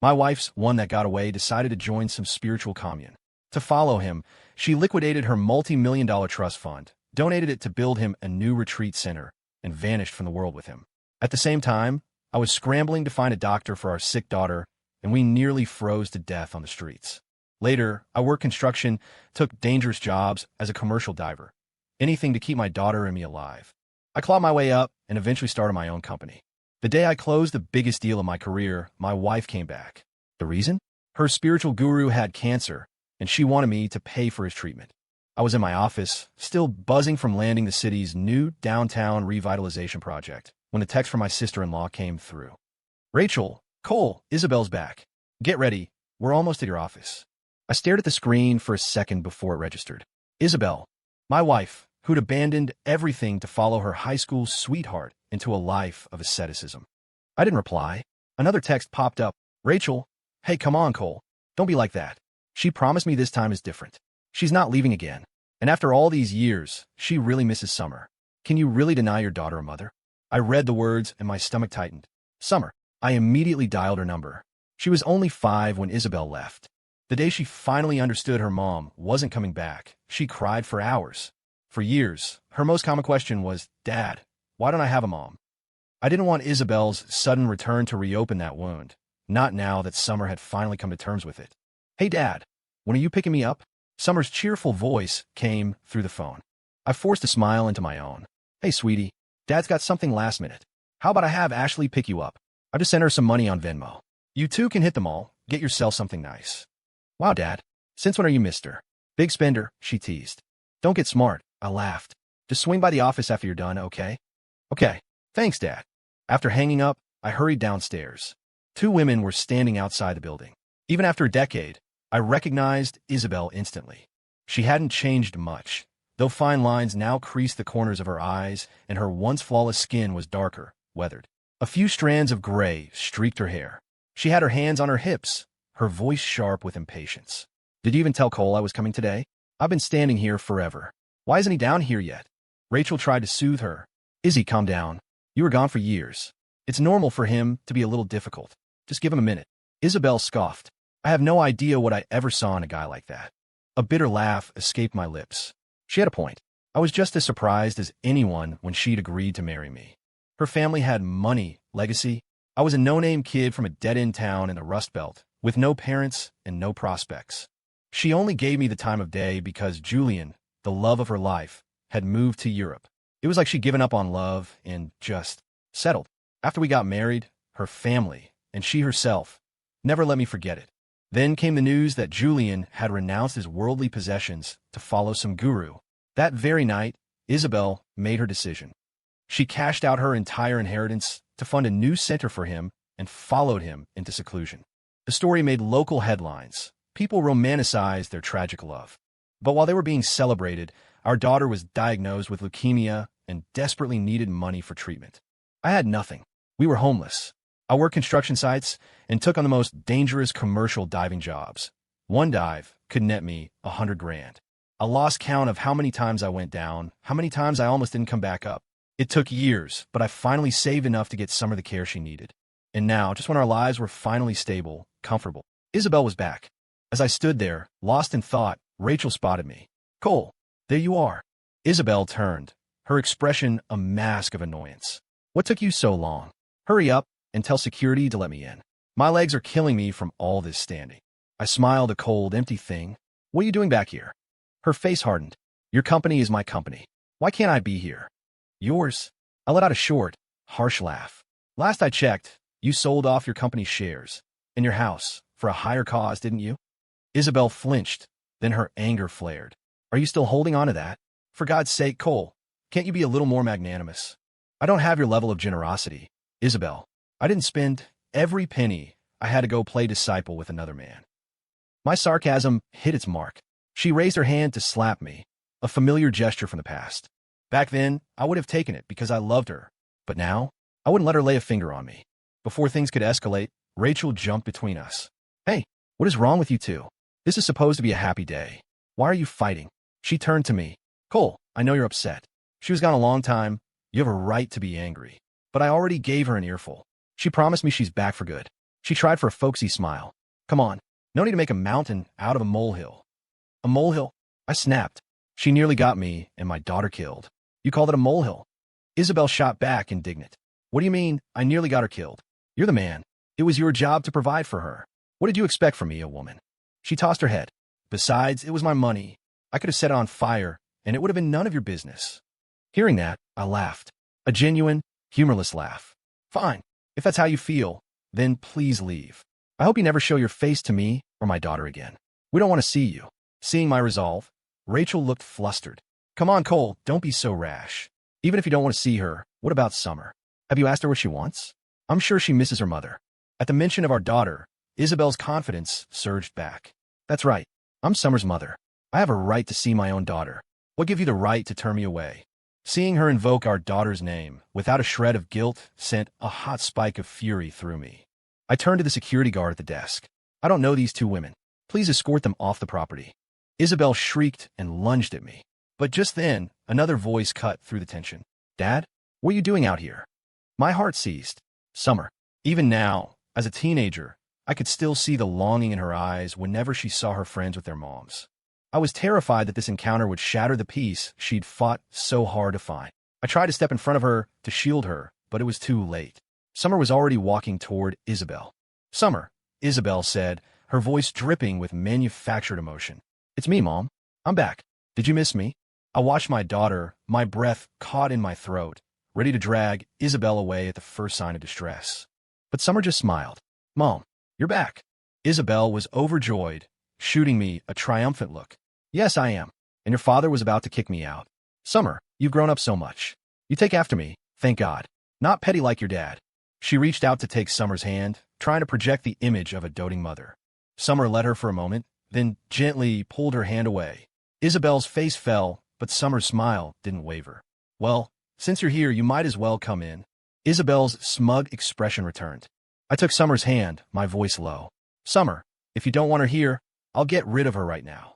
My wife's one that got away decided to join some spiritual commune. To follow him, she liquidated her multi-million-dollar trust fund, donated it to build him a new retreat center, and vanished from the world with him. At the same time, I was scrambling to find a doctor for our sick daughter, and we nearly froze to death on the streets. Later, I worked construction, took dangerous jobs as a commercial diver. Anything to keep my daughter and me alive. I clawed my way up and eventually started my own company. The day I closed the biggest deal of my career, my wife came back. The reason? Her spiritual guru had cancer, and she wanted me to pay for his treatment. I was in my office, still buzzing from landing the city's new downtown revitalization project, when a text from my sister-in-law came through. Rachel, Cole, Isabel's back. Get ready, we're almost at your office. I stared at the screen for a second before it registered. Isabel, my wife, who'd abandoned everything to follow her high school sweetheart into a life of asceticism. I didn't reply. Another text popped up. Rachel, hey, come on, Cole. Don't be like that. She promised me this time is different. She's not leaving again. And after all these years, she really misses Summer. Can you really deny your daughter a mother? I read the words and my stomach tightened. Summer. I immediately dialed her number. She was only 5 when Isabel left. The day she finally understood her mom wasn't coming back, she cried for hours. For years, her most common question was, Dad, why don't I have a mom? I didn't want Isabel's sudden return to reopen that wound, not now that Summer had finally come to terms with it. Hey, Dad, when are you picking me up? Summer's cheerful voice came through the phone. I forced a smile into my own. Hey, sweetie, Dad's got something last minute. How about I have Ashley pick you up? I just sent her some money on Venmo. You two can hit the mall, get yourself something nice. Wow, Dad, since when are you Mr. Big Spender? She teased. Don't get smart, I laughed. Just swing by the office after you're done, okay? Okay, thanks, Dad. After hanging up, I hurried downstairs. 2 women were standing outside the building. Even after a decade, I recognized Isabel instantly. She hadn't changed much, though fine lines now creased the corners of her eyes and her once flawless skin was darker, weathered. A few strands of gray streaked her hair. She had her hands on her hips, her voice sharp with impatience. Did you even tell Cole I was coming today? I've been standing here forever. Why isn't he down here yet? Rachel tried to soothe her. Izzy, calm down. You were gone for years. It's normal for him to be a little difficult. Just give him a minute. Isabel scoffed. I have no idea what I ever saw in a guy like that. A bitter laugh escaped my lips. She had a point. I was just as surprised as anyone when she'd agreed to marry me. Her family had money, legacy. I was a no-name kid from a dead-end town in the Rust Belt, with no parents and no prospects. She only gave me the time of day because Julian, the love of her life, had moved to Europe. It was like she'd given up on love and just settled. After we got married, her family, and she herself, never let me forget it. Then came the news that Julian had renounced his worldly possessions to follow some guru. That very night, Isabel made her decision. She cashed out her entire inheritance to fund a new center for him and followed him into seclusion. The story made local headlines. People romanticized their tragic love. But while they were being celebrated, our daughter was diagnosed with leukemia and desperately needed money for treatment. I had nothing. We were homeless. I worked construction sites and took on the most dangerous commercial diving jobs. One dive could net me $100,000. I lost count of how many times I went down, how many times I almost didn't come back up. It took years, but I finally saved enough to get Summer the care she needed. And now, just when our lives were finally stable, comfortable, Isabel was back. As I stood there, lost in thought, Rachel spotted me. Cole, there you are. Isabel turned, her expression a mask of annoyance. What took you so long? Hurry up and tell security to let me in. My legs are killing me from all this standing. I smiled a cold, empty thing. What are you doing back here? Her face hardened. Your company is my company. Why can't I be here? Yours? I let out a short, harsh laugh. Last I checked, you sold off your company's shares and your house for a higher cause, didn't you? Isabel flinched, then her anger flared. Are you still holding on to that? For God's sake, Cole, can't you be a little more magnanimous? I don't have your level of generosity, Isabel. I didn't spend every penny I had to go play disciple with another man. My sarcasm hit its mark. She raised her hand to slap me, a familiar gesture from the past. Back then, I would have taken it because I loved her. But now, I wouldn't let her lay a finger on me. Before things could escalate, Rachel jumped between us. Hey, what is wrong with you two? This is supposed to be a happy day. Why are you fighting? She turned to me. Cole, I know you're upset. She was gone a long time. You have a right to be angry. But I already gave her an earful. She promised me she's back for good. She tried for a folksy smile. Come on, no need to make a mountain out of a molehill. A molehill? I snapped. She nearly got me and my daughter killed. You called it a molehill? Isabel shot back, indignant. What do you mean, I nearly got her killed? You're the man. It was your job to provide for her. What did you expect from me, a woman? She tossed her head. Besides, it was my money. I could have set it on fire, and it would have been none of your business. Hearing that, I laughed. A genuine, humorless laugh. Fine. If that's how you feel, then please leave. I hope you never show your face to me or my daughter again. We don't want to see you. Seeing my resolve, Rachel looked flustered. Come on, Cole, don't be so rash. Even if you don't want to see her, what about Summer? Have you asked her what she wants? I'm sure she misses her mother. At the mention of our daughter, Isabel's confidence surged back. That's right. I'm Summer's mother. I have a right to see my own daughter. What gives you the right to turn me away? Seeing her invoke our daughter's name without a shred of guilt sent a hot spike of fury through me. I turned to the security guard at the desk. I don't know these two women. Please escort them off the property. Isabel shrieked and lunged at me. But just then, another voice cut through the tension. Dad, what are you doing out here? My heart seized. Summer. Even now, as a teenager, I could still see the longing in her eyes whenever she saw her friends with their moms. I was terrified that this encounter would shatter the peace she'd fought so hard to find. I tried to step in front of her to shield her, but it was too late. Summer was already walking toward Isabel. Summer, Isabel said, her voice dripping with manufactured emotion. It's me, Mom. I'm back. Did you miss me? I watched my daughter, my breath caught in my throat, ready to drag Isabel away at the first sign of distress. But Summer just smiled. Mom, you're back. Isabel was overjoyed, shooting me a triumphant look. Yes, I am. And your father was about to kick me out. Summer, you've grown up so much. You take after me, thank God. Not petty like your dad. She reached out to take Summer's hand, trying to project the image of a doting mother. Summer let her for a moment, then gently pulled her hand away. Isabel's face fell, but Summer's smile didn't waver. Well, since you're here, you might as well come in. Isabel's smug expression returned. I took Summer's hand, my voice low. Summer, if you don't want her here, I'll get rid of her right now.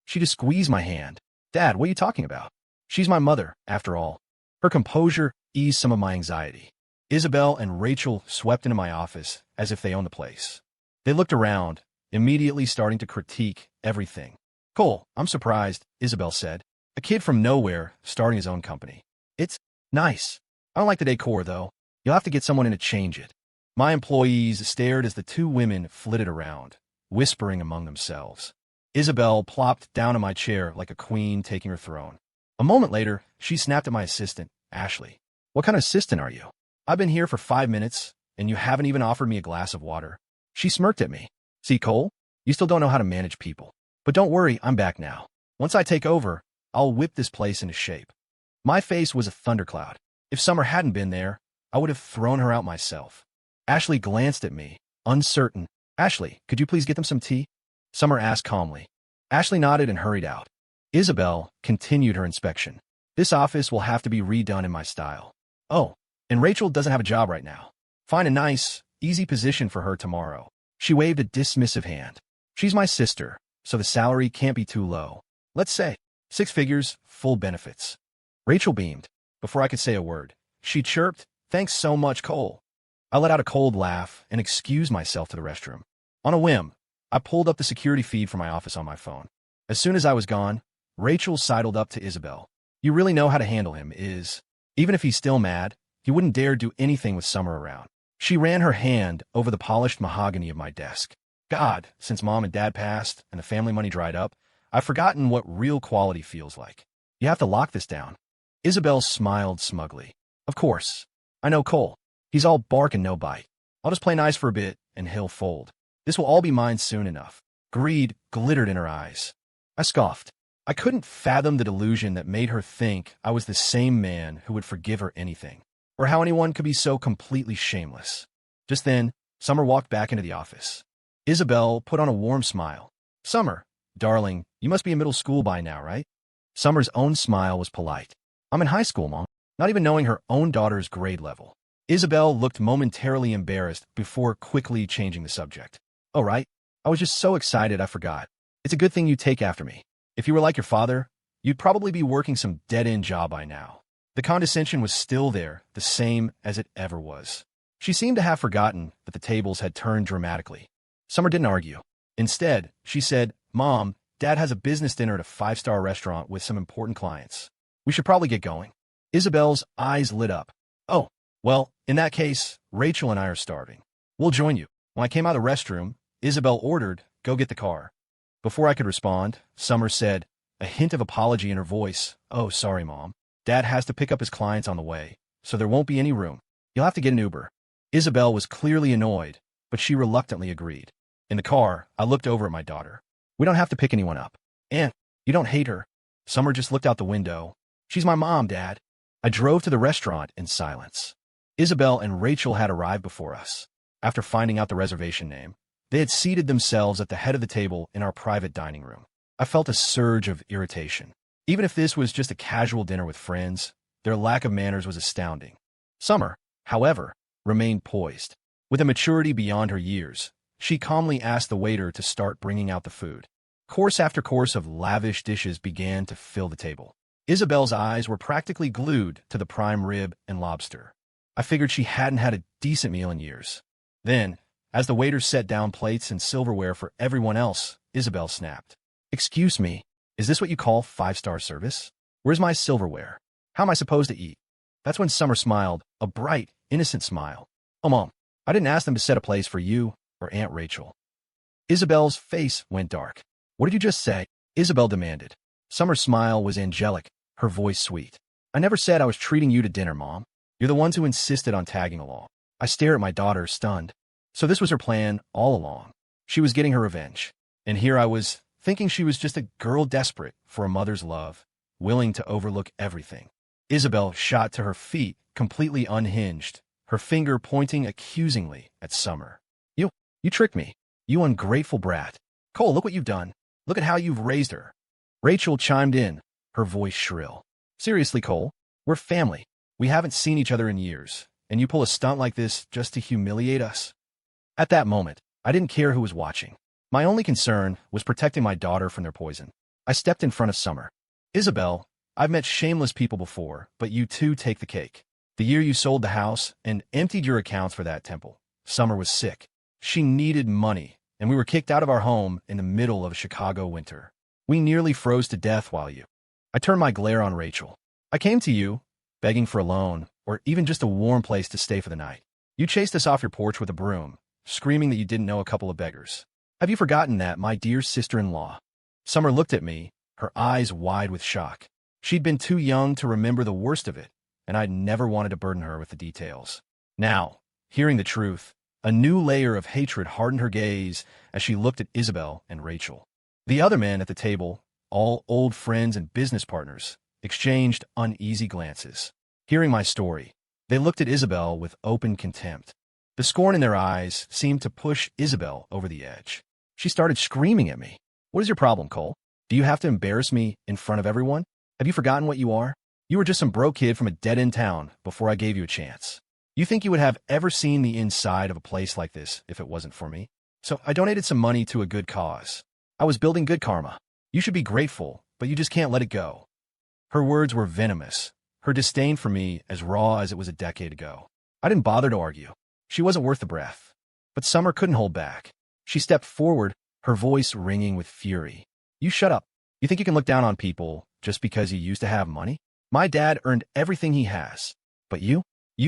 She just squeezed my hand. Dad, what are you talking about? She's my mother, after all. Her composure eased some of my anxiety. Isabel and Rachel swept into my office as if they owned the place. They looked around, immediately starting to critique everything. Cole, I'm surprised, Isabel said. A kid from nowhere starting his own company. It's nice. I don't like the decor, though. You'll have to get someone in to change it. My employees stared as the two women flitted around, whispering among themselves. Isabel plopped down in my chair like a queen taking her throne. A moment later, she snapped at my assistant, Ashley. What kind of assistant are you? I've been here for 5 minutes, and you haven't even offered me a glass of water. She smirked at me. See, Cole, you still don't know how to manage people. But don't worry, I'm back now. Once I take over, I'll whip this place into shape. My face was a thundercloud. If Summer hadn't been there, I would have thrown her out myself. Ashley glanced at me, uncertain. Ashley, could you please get them some tea? Summer asked calmly. Ashley nodded and hurried out. Isabel continued her inspection. This office will have to be redone in my style. Oh, and Rachel doesn't have a job right now. Find a nice, easy position for her tomorrow. She waved a dismissive hand. She's my sister, so the salary can't be too low. Let's say 6 figures, full benefits. Rachel beamed. Before I could say a word, she chirped, Thanks so much, Cole. I let out a cold laugh and excused myself to the restroom. On a whim, I pulled up the security feed from my office on my phone. As soon as I was gone, Rachel sidled up to Isabel. You really know how to handle him, Even if he's still mad, he wouldn't dare do anything with Summer around. She ran her hand over the polished mahogany of my desk. God, since Mom and Dad passed and the family money dried up, I've forgotten what real quality feels like. You have to lock this down. Isabel smiled smugly. Of course. I know Cole. He's all bark and no bite. I'll just play nice for a bit, and he'll fold. This will all be mine soon enough. Greed glittered in her eyes. I scoffed. I couldn't fathom the delusion that made her think I was the same man who would forgive her anything, or how anyone could be so completely shameless. Just then, Summer walked back into the office. Isabel put on a warm smile. Summer, darling, you must be in middle school by now, right? Summer's own smile was polite. I'm in high school, Mom, not even knowing her own daughter's grade level. Isabel looked momentarily embarrassed before quickly changing the subject. Oh, right. I was just so excited I forgot. It's a good thing you take after me. If you were like your father, you'd probably be working some dead-end job by now. The condescension was still there, the same as it ever was. She seemed to have forgotten that the tables had turned dramatically. Summer didn't argue. Instead, she said, "Mom, Dad has a business dinner at a five-star restaurant with some important clients. We should probably get going." Isabel's eyes lit up. "Oh, well, in that case, Rachel and I are starving. We'll join you." When I came out of the restroom, Isabel ordered, "Go get the car." Before I could respond, Summer said, a hint of apology in her voice, "Oh, sorry, Mom. Dad has to pick up his clients on the way, so there won't be any room. You'll have to get an Uber." Isabel was clearly annoyed, but she reluctantly agreed. In the car, I looked over at my daughter. "We don't have to pick anyone up. And you don't hate her." Summer just looked out the window. "She's my mom, Dad." I drove to the restaurant in silence. Isabel and Rachel had arrived before us. After finding out the reservation name, they had seated themselves at the head of the table in our private dining room. I felt a surge of irritation. Even if this was just a casual dinner with friends, their lack of manners was astounding. Summer, however, remained poised. With a maturity beyond her years, she calmly asked the waiter to start bringing out the food. Course after course of lavish dishes began to fill the table. Isabel's eyes were practically glued to the prime rib and lobster. I figured she hadn't had a decent meal in years. Then, as the waiter set down plates and silverware for everyone else, Isabel snapped. "Excuse me, is this what you call five-star service? Where's my silverware? How am I supposed to eat?" That's when Summer smiled, a bright, innocent smile. "Oh, Mom, I didn't ask them to set a place for you or Aunt Rachel." Isabel's face went dark. "What did you just say?" Isabel demanded. Summer's smile was angelic, her voice sweet. "I never said I was treating you to dinner, Mom. You're the ones who insisted on tagging along." I stare at my daughter, stunned. So this was her plan all along. She was getting her revenge. And here I was, thinking she was just a girl desperate for a mother's love, willing to overlook everything. Isabel shot to her feet, completely unhinged, her finger pointing accusingly at Summer. You tricked me. You ungrateful brat. Cole, look what you've done. Look at how you've raised her." Rachel chimed in, her voice shrill. "Seriously, Cole, we're family. We haven't seen each other in years, and you pull a stunt like this just to humiliate us?" At that moment, I didn't care who was watching. My only concern was protecting my daughter from their poison. I stepped in front of Summer. "Isabel, I've met shameless people before, but you too take the cake. The year you sold the house and emptied your accounts for that temple, Summer was sick. She needed money, and we were kicked out of our home in the middle of a Chicago winter. We nearly froze to death while you—" I turned my glare on Rachel. "I came to you, begging for a loan, or even just a warm place to stay for the night. You chased us off your porch with a broom, screaming that you didn't know a couple of beggars. Have you forgotten that, my dear sister-in-law?" Summer looked at me, her eyes wide with shock. She'd been too young to remember the worst of it, and I'd never wanted to burden her with the details. Now, hearing the truth, a new layer of hatred hardened her gaze as she looked at Isabel and Rachel. The other men at the table, all old friends and business partners, exchanged uneasy glances. Hearing my story, they looked at Isabel with open contempt. The scorn in their eyes seemed to push Isabel over the edge. She started screaming at me. "What is your problem, Cole? Do you have to embarrass me in front of everyone? Have you forgotten what you are? You were just some broke kid from a dead-end town before I gave you a chance. You think you would have ever seen the inside of a place like this if it wasn't for me? So I donated some money to a good cause. I was building good karma. You should be grateful, but you just can't let it go." Her words were venomous, her disdain for me as raw as it was a decade ago. I didn't bother to argue. She wasn't worth the breath. But Summer couldn't hold back. She stepped forward, her voice ringing with fury. "You shut up. You think you can look down on people just because you used to have money? My dad earned everything he has. But you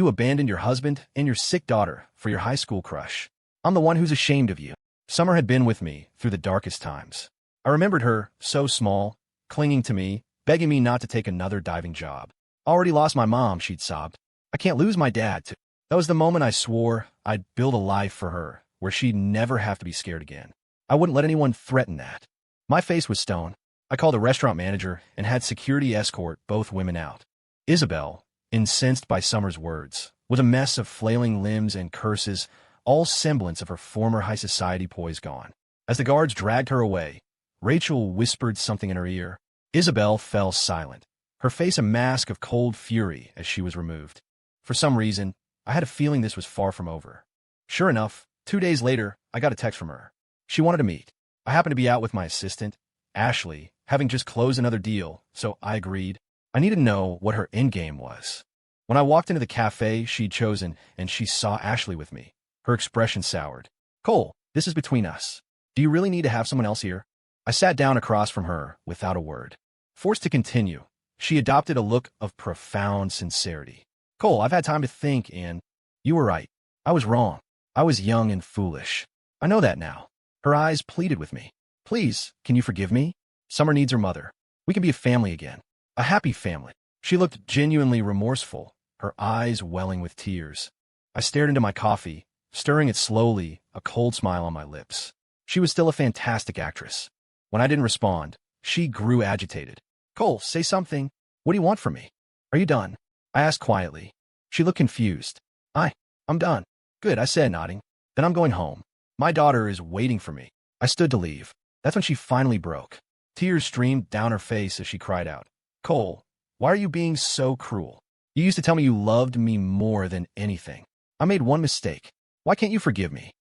abandoned your husband and your sick daughter for your high school crush. I'm the one who's ashamed of you." Summer had been with me through the darkest times. I remembered her, so small, clinging to me, begging me not to take another diving job. "Already lost my mom," she'd sobbed. "I can't lose my dad, too." That was the moment I swore I'd build a life for her where she'd never have to be scared again. I wouldn't let anyone threaten that. My face was stone. I called a restaurant manager and had security escort both women out. Isabel, incensed by Summer's words, was a mess of flailing limbs and curses, all semblance of her former high society poise gone. As the guards dragged her away, Rachel whispered something in her ear. Isabel fell silent, her face a mask of cold fury as she was removed. For some reason, I had a feeling this was far from over. Sure enough, 2 days later, I got a text from her. She wanted to meet. I happened to be out with my assistant, Ashley, having just closed another deal, so I agreed. I needed to know what her endgame was. When I walked into the cafe she'd chosen and she saw Ashley with me, her expression soured. Cole, this is between us. Do you really need to have someone else here? I sat down across from her without a word. Forced to continue, she adopted a look of profound sincerity. Cole, I've had time to think and you were right. I was wrong. I was young and foolish. I know that now. Her eyes pleaded with me. Please, can you forgive me? Summer needs her mother. We can be a family again. A happy family. She looked genuinely remorseful, her eyes welling with tears. I stared into my coffee, stirring it slowly, a cold smile on my lips. She was still a fantastic actress. When I didn't respond, she grew agitated. Cole, say something. What do you want from me? Are you done? I asked quietly. She looked confused. I'm done. Good, I said, nodding. Then I'm going home. My daughter is waiting for me. I stood to leave. That's when she finally broke. Tears streamed down her face as she cried out. Cole, why are you being so cruel? You used to tell me you loved me more than anything. I made one mistake. Why can't you forgive me?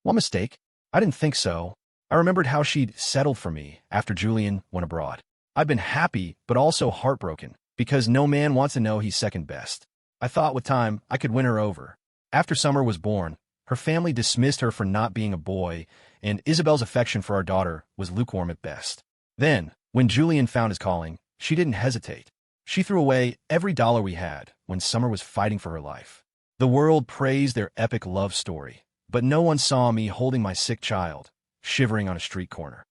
One mistake? I didn't think so. I remembered how she'd settled for me after Julian went abroad. I'd been happy, but also heartbroken, because no man wants to know he's second best. I thought with time I could win her over. After Summer was born, her family dismissed her for not being a boy, and Isabel's affection for our daughter was lukewarm at best. Then, when Julian found his calling, she didn't hesitate. She threw away every dollar we had when Summer was fighting for her life. The world praised their epic love story, but no one saw me holding my sick child, shivering on a street corner.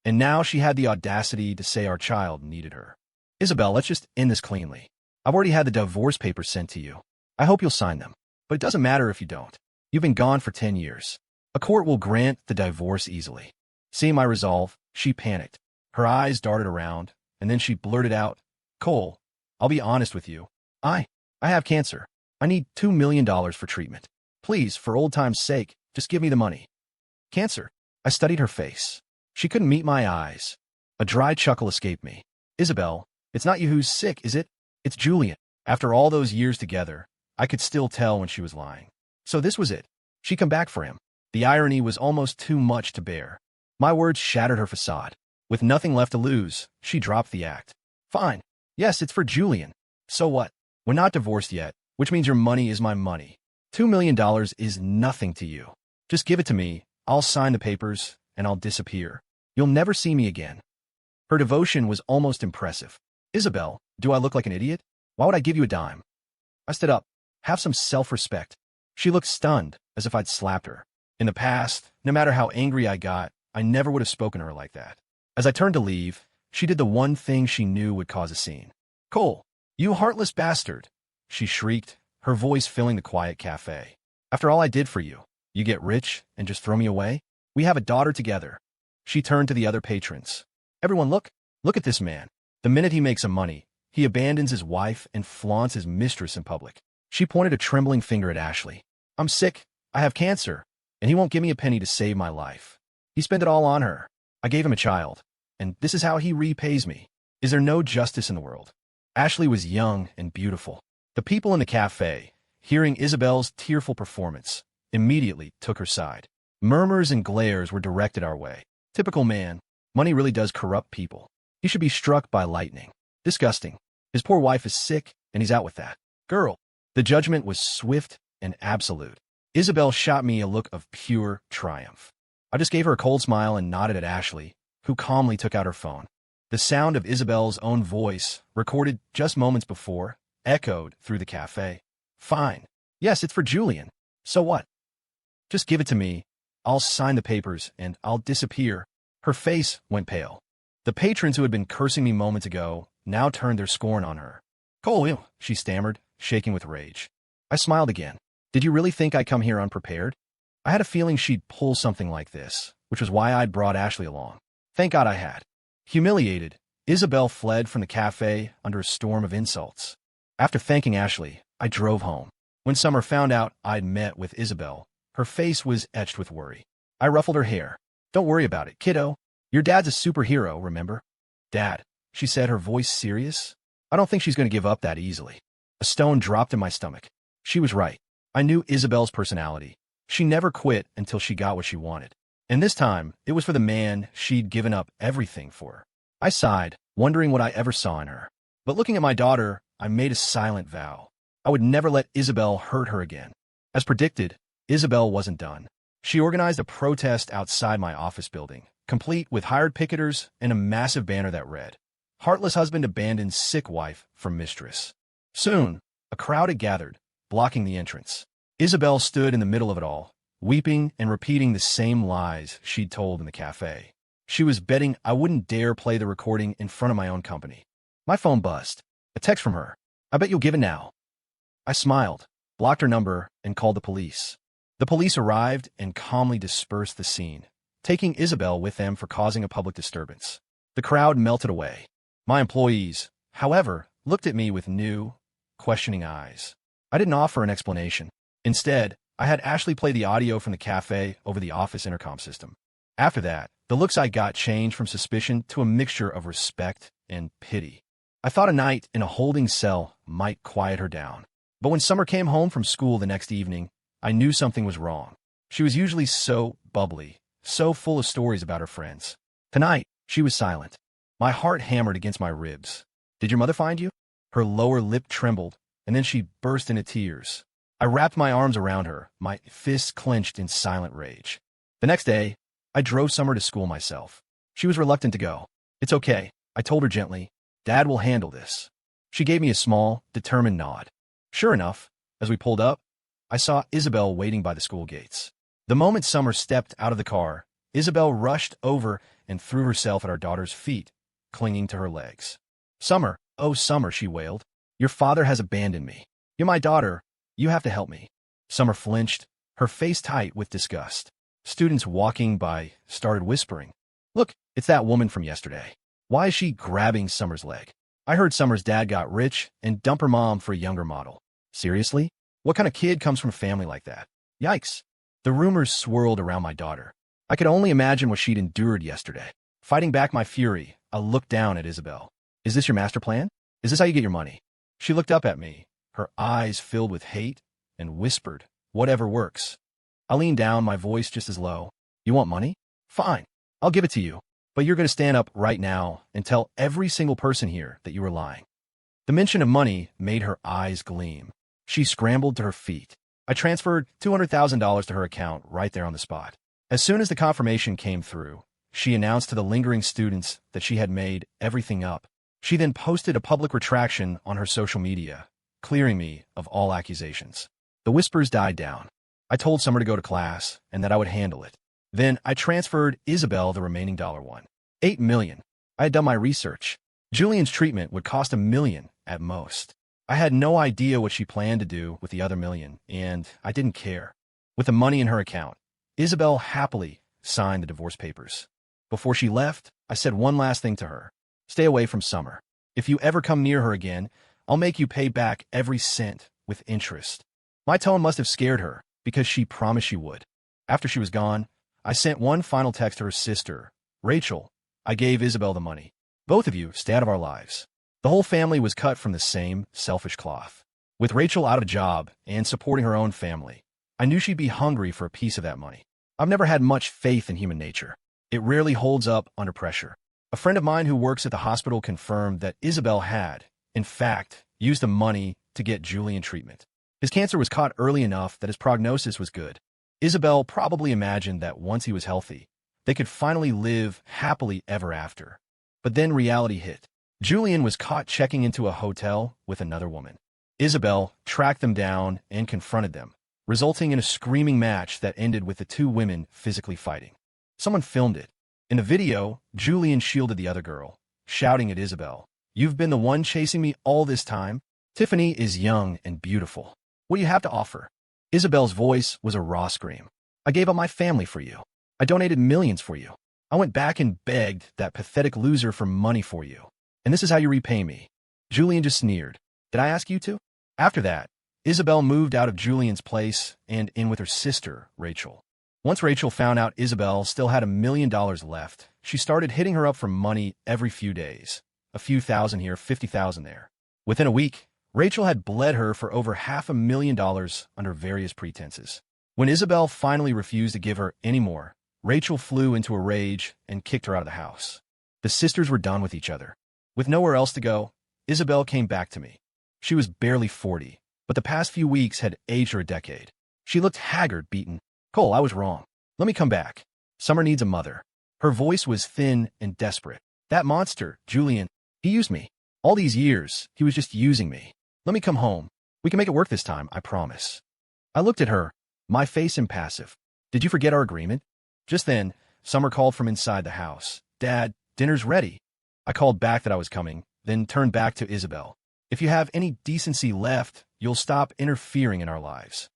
And now she had the audacity to say our child needed her. Isabel, let's just end this cleanly. I've already had the divorce papers sent to you. I hope you'll sign them. But it doesn't matter if you don't. You've been gone for 10 years. A court will grant the divorce easily. Seeing my resolve, she panicked. Her eyes darted around, and then she blurted out, Cole, I'll be honest with you. I have cancer. I need $2 million for treatment. Please, for old time's sake, just give me the money. Cancer? I studied her face. She couldn't meet my eyes. A dry chuckle escaped me. Isabel, it's not you who's sick, is it? It's Julian. After all those years together, I could still tell when she was lying. So this was it. She'd come back for him. The irony was almost too much to bear. My words shattered her facade. With nothing left to lose, she dropped the act. Fine. Yes, it's for Julian. So what? We're not divorced yet, which means your money is my money. $2 million is nothing to you. Just give it to me, I'll sign the papers, and I'll disappear. You'll never see me again. Her devotion was almost impressive. Isabel, do I look like an idiot? Why would I give you a dime? I stood up. Have some self-respect. She looked stunned, as if I'd slapped her. In the past, no matter how angry I got, I never would have spoken to her like that. As I turned to leave, she did the one thing she knew would cause a scene. Cole, you heartless bastard, she shrieked, her voice filling the quiet cafe. After all I did for you, you get rich and just throw me away? We have a daughter together. She turned to the other patrons. Everyone look at this man. The minute he makes some money, he abandons his wife and flaunts his mistress in public. She pointed a trembling finger at Ashley. I'm sick, I have cancer, and he won't give me a penny to save my life. He spent it all on her. I gave him a child, and this is how he repays me. Is there no justice in the world? Ashley was young and beautiful. The people in the cafe, hearing Isabel's tearful performance, immediately took her side. Murmurs and glares were directed our way. Typical man, money really does corrupt people. He should be struck by lightning. Disgusting. His poor wife is sick, and he's out with that girl. The judgment was swift and absolute. Isabel shot me a look of pure triumph. I just gave her a cold smile and nodded at Ashley, who calmly took out her phone. The sound of Isabel's own voice, recorded just moments before, echoed through the cafe. Fine. Yes, it's for Julian. So what? Just give it to me. I'll sign the papers, and I'll disappear. Her face went pale. The patrons who had been cursing me moments ago now turned their scorn on her. Cole, she stammered, shaking with rage. I smiled again. Did you really think I'd come here unprepared? I had a feeling she'd pull something like this, which was why I'd brought Ashley along. Thank God I had. Humiliated, Isabel fled from the cafe under a storm of insults. After thanking Ashley, I drove home. When Summer found out I'd met with Isabel, her face was etched with worry. I ruffled her hair. Don't worry about it, kiddo. Your dad's a superhero, remember? Dad, she said, her voice serious. I don't think she's going to give up that easily. A stone dropped in my stomach. She was right. I knew Isabel's personality. She never quit until she got what she wanted. And this time, it was for the man she'd given up everything for. I sighed, wondering what I ever saw in her. But looking at my daughter, I made a silent vow. I would never let Isabel hurt her again. As predicted, Isabel wasn't done. She organized a protest outside my office building, complete with hired picketers and a massive banner that read, "Heartless husband abandons sick wife for mistress." Soon, a crowd had gathered, blocking the entrance. Isabel stood in the middle of it all, weeping and repeating the same lies she'd told in the cafe. She was betting I wouldn't dare play the recording in front of my own company. My phone buzzed. A text from her. "I bet you'll give in now." I smiled, blocked her number, and called the police. The police arrived and calmly dispersed the scene, taking Isabel with them for causing a public disturbance. The crowd melted away. My employees, however, looked at me with new, questioning eyes. I didn't offer an explanation. Instead, I had Ashley play the audio from the cafe over the office intercom system. After that, the looks I got changed from suspicion to a mixture of respect and pity. I thought a night in a holding cell might quiet her down. But when Summer came home from school the next evening, I knew something was wrong. She was usually so bubbly, so full of stories about her friends. Tonight, she was silent. My heart hammered against my ribs. "Did your mother find you?" Her lower lip trembled, and then she burst into tears. I wrapped my arms around her, my fists clenched in silent rage. The next day, I drove Summer to school myself. She was reluctant to go. "It's okay," I told her gently. "Dad will handle this." She gave me a small, determined nod. Sure enough, as we pulled up, I saw Isabel waiting by the school gates. The moment Summer stepped out of the car, Isabel rushed over and threw herself at our daughter's feet, clinging to her legs. "Summer, oh Summer," she wailed. "Your father has abandoned me. You're my daughter. You have to help me." Summer flinched, her face tight with disgust. Students walking by started whispering, "Look, it's that woman from yesterday. Why is she grabbing Summer's leg?" I heard Summer's dad got rich and dumped her mom for a younger model. Seriously? What kind of kid comes from a family like that? Yikes. The rumors swirled around my daughter. I could only imagine what she'd endured yesterday. Fighting back my fury, I looked down at Isabel. "Is this your master plan? Is this how you get your money?" She looked up at me, her eyes filled with hate, and whispered, "Whatever works." I leaned down, my voice just as low. "You want money? Fine. I'll give it to you. But you're going to stand up right now and tell every single person here that you were lying." The mention of money made her eyes gleam. She scrambled to her feet. I transferred $200,000 to her account right there on the spot. As soon as the confirmation came through, she announced to the lingering students that she had made everything up. She then posted a public retraction on her social media, clearing me of all accusations. The whispers died down. I told Summer to go to class and that I would handle it. Then I transferred Isabel the remaining $8 million. I had done my research. Julian's treatment would cost $1 million at most. I had no idea what she planned to do with the other $1 million, and I didn't care. With the money in her account, Isabel happily signed the divorce papers. Before she left, I said one last thing to her. "Stay away from Summer. If you ever come near her again, I'll make you pay back every cent with interest." My tone must have scared her, because she promised she would. After she was gone, I sent one final text to her sister, Rachel. I gave Isabel the money. "Both of you stay out of our lives." The whole family was cut from the same selfish cloth. With Rachel out of a job and supporting her own family, I knew she'd be hungry for a piece of that money. I've never had much faith in human nature. It rarely holds up under pressure. A friend of mine who works at the hospital confirmed that Isabel had, in fact, used the money to get Julian treatment. His cancer was caught early enough that his prognosis was good. Isabel probably imagined that once he was healthy, they could finally live happily ever after. But then reality hit. Julian was caught checking into a hotel with another woman. Isabel tracked them down and confronted them, resulting in a screaming match that ended with the two women physically fighting. Someone filmed it. In the video, Julian shielded the other girl, shouting at Isabel, "You've been the one chasing me all this time? Tiffany is young and beautiful. What do you have to offer?" Isabel's voice was a raw scream. "I gave up my family for you. I donated millions for you. I went back and begged that pathetic loser for money for you. And this is how you repay me." Julian just sneered. "Did I ask you to?" After that, Isabel moved out of Julian's place and in with her sister, Rachel. Once Rachel found out Isabel still had $1 million left, she started hitting her up for money every few days. A few thousand here, 50,000 there. Within a week, Rachel had bled her for over $500,000 under various pretenses. When Isabel finally refused to give her any more, Rachel flew into a rage and kicked her out of the house. The sisters were done with each other. With nowhere else to go, Isabel came back to me. She was barely 40, but the past few weeks had aged her a decade. She looked haggard, beaten. Cole, I was wrong. Let me come back. Summer needs a mother. Her voice was thin and desperate. That monster, Julian, he used me. All these years, he was just using me. Let me come home. We can make it work this time, I promise. I looked at her, my face impassive. Did you forget our agreement? Just then, Summer called from inside the house. Dad, dinner's ready. I called back that I was coming, then turned back to Isabel. If you have any decency left, you'll stop interfering in our lives.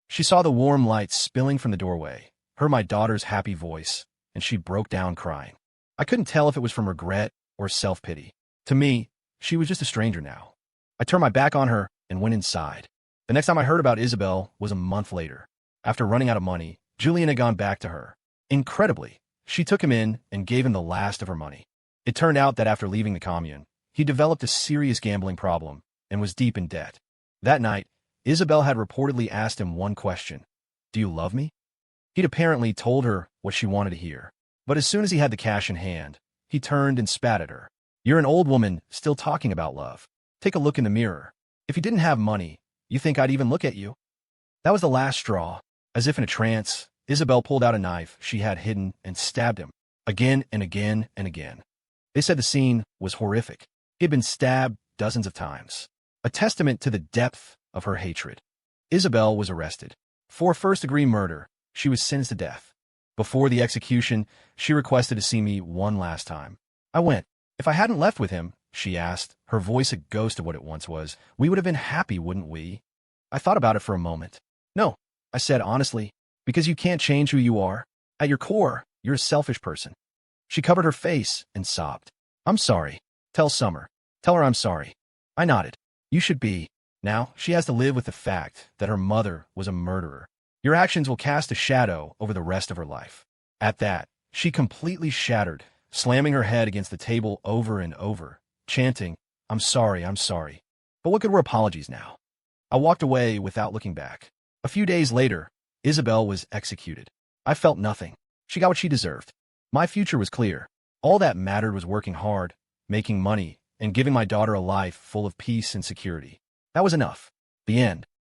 She saw the warm light spilling from the doorway, heard my daughter's happy voice, and she broke down crying. I couldn't tell if it was from regret or self-pity. To me, she was just a stranger now. I turned my back on her and went inside. The next time I heard about Isabel was a month later. After running out of money, Julian had gone back to her. Incredibly, she took him in and gave him the last of her money. It turned out that after leaving the commune, he developed a serious gambling problem and was deep in debt. That night, Isabel had reportedly asked him one question. Do you love me? He'd apparently told her what she wanted to hear. But as soon as he had the cash in hand, he turned and spat at her. You're an old woman still talking about love. Take a look in the mirror. If you didn't have money, you think I'd even look at you? That was the last straw. As if in a trance, Isabel pulled out a knife she had hidden and stabbed him, again and again and again. They said the scene was horrific. He had been stabbed dozens of times, a testament to the depth of her hatred. Isabel was arrested. For first-degree murder, she was sentenced to death. Before the execution, she requested to see me one last time. I went. If I hadn't left with him, she asked, her voice a ghost of what it once was, we would have been happy, wouldn't we? I thought about it for a moment. No, I said honestly, because you can't change who you are. At your core, you're a selfish person. She covered her face and sobbed. I'm sorry. Tell Summer. Tell her I'm sorry. I nodded. You should be. Now, she has to live with the fact that her mother was a murderer. Your actions will cast a shadow over the rest of her life. At that, she completely shattered, slamming her head against the table over and over, chanting, I'm sorry, I'm sorry. But what good were apologies now? I walked away without looking back. A few days later, Isabel was executed. I felt nothing. She got what she deserved. My future was clear. All that mattered was working hard, making money, and giving my daughter a life full of peace and security. That was enough. The end.